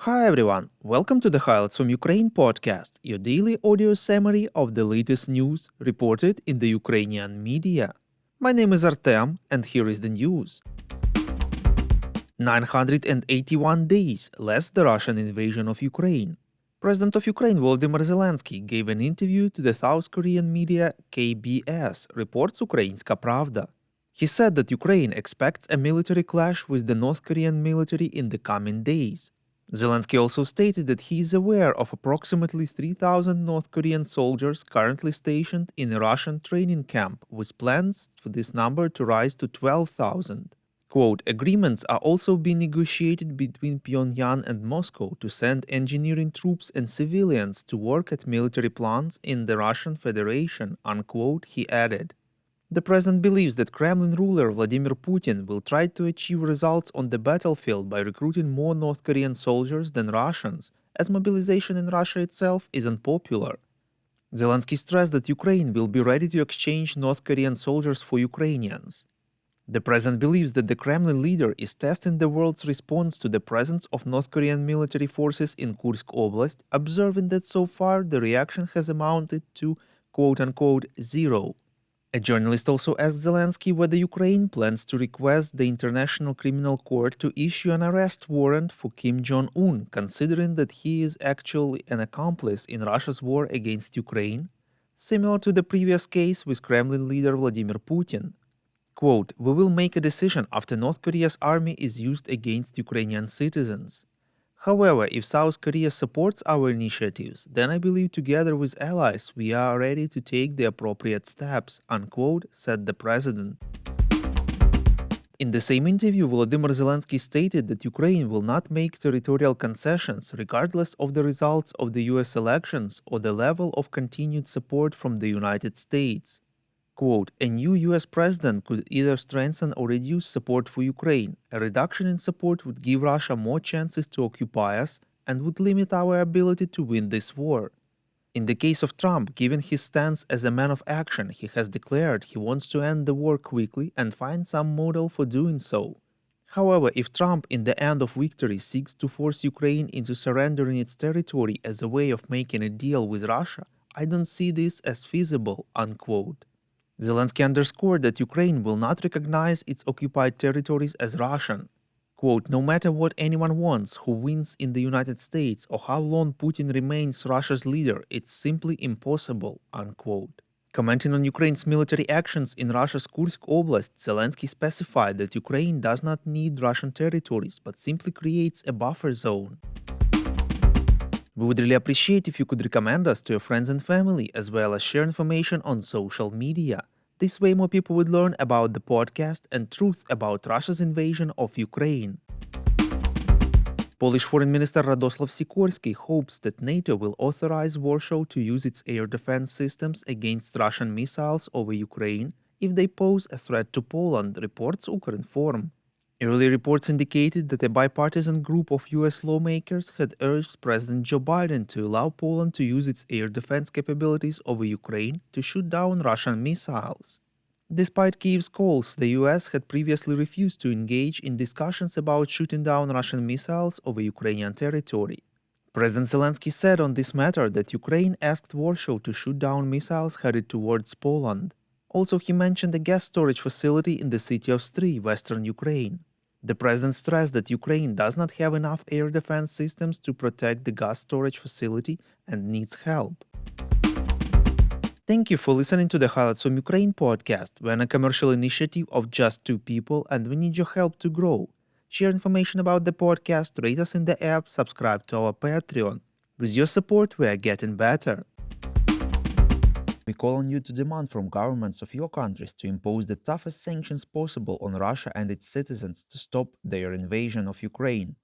Hi everyone, welcome to the Highlights from Ukraine podcast, your daily audio summary of the latest news reported in the Ukrainian media. My name is Artem, and here is the news. 981 days less the Russian invasion of Ukraine. President of Ukraine Volodymyr Zelenskyy gave an interview to the South Korean media KBS, reports Ukrainska Pravda. He said that Ukraine expects a military clash with the North Korean military in the coming days. Zelenskyy also stated that he is aware of approximately 3,000 North Korean soldiers currently stationed in a Russian training camp, with plans for this number to rise to 12,000. Quote, agreements are also being negotiated between Pyongyang and Moscow to send engineering troops and civilians to work at military plants in the Russian Federation, unquote, he added. The president believes that Kremlin ruler Vladimir Putin will try to achieve results on the battlefield by recruiting more North Korean soldiers than Russians, as mobilization in Russia itself is unpopular. Zelenskyy stressed that Ukraine will be ready to exchange North Korean soldiers for Ukrainians. The president believes that the Kremlin leader is testing the world's response to the presence of North Korean military forces in Kursk Oblast, observing that so far the reaction has amounted to quote-unquote zero. A journalist also asked Zelenskyy whether Ukraine plans to request the International Criminal Court to issue an arrest warrant for Kim Jong-un, considering that he is actually an accomplice in Russia's war against Ukraine, similar to the previous case with Kremlin leader Vladimir Putin. Quote, we will make a decision after North Korea's army is used against Ukrainian citizens. However, if South Korea supports our initiatives, then I believe together with allies we are ready to take the appropriate steps, unquote, said the president. In the same interview, Volodymyr Zelenskyy stated that Ukraine will not make territorial concessions regardless of the results of the US elections or the level of continued support from the United States. Quote, a new US president could either strengthen or reduce support for Ukraine. A reduction in support would give Russia more chances to occupy us and would limit our ability to win this war. In the case of Trump, given his stance as a man of action, he has declared he wants to end the war quickly and find some model for doing so. However, if Trump in the end of victory seeks to force Ukraine into surrendering its territory as a way of making a deal with Russia, I don't see this as feasible, unquote. Zelenskyy underscored that Ukraine will not recognize its occupied territories as Russian. Quote, no matter what anyone wants, who wins in the United States, or how long Putin remains Russia's leader, it's simply impossible, unquote. Commenting on Ukraine's military actions in Russia's Kursk Oblast, Zelenskyy specified that Ukraine does not need Russian territories, but simply creates a buffer zone. We would really appreciate if you could recommend us to your friends and family, as well as share information on social media. This way more people would learn about the podcast and truth about Russia's invasion of Ukraine. Polish Foreign Minister Radosław Sikorski hopes that NATO will authorize Warsaw to use its air defense systems against Russian missiles over Ukraine if they pose a threat to Poland, reports Ukrinform. Early reports indicated that a bipartisan group of US lawmakers had urged President Joe Biden to allow Poland to use its air defense capabilities over Ukraine to shoot down Russian missiles. Despite Kyiv's calls, the US had previously refused to engage in discussions about shooting down Russian missiles over Ukrainian territory. President Zelenskyy said on this matter that Ukraine asked Warsaw to shoot down missiles headed towards Poland. Also, he mentioned a gas storage facility in the city of Stry, western Ukraine. The president stressed that Ukraine does not have enough air defense systems to protect the gas storage facility and needs help. Thank you for listening to the Highlights from Ukraine podcast. We're a commercial initiative of just two people and we need your help to grow. Share information about the podcast, rate us in the app, subscribe to our Patreon. With your support, we are getting better. We call on you to demand from governments of your countries to impose the toughest sanctions possible on Russia and its citizens to stop their invasion of Ukraine.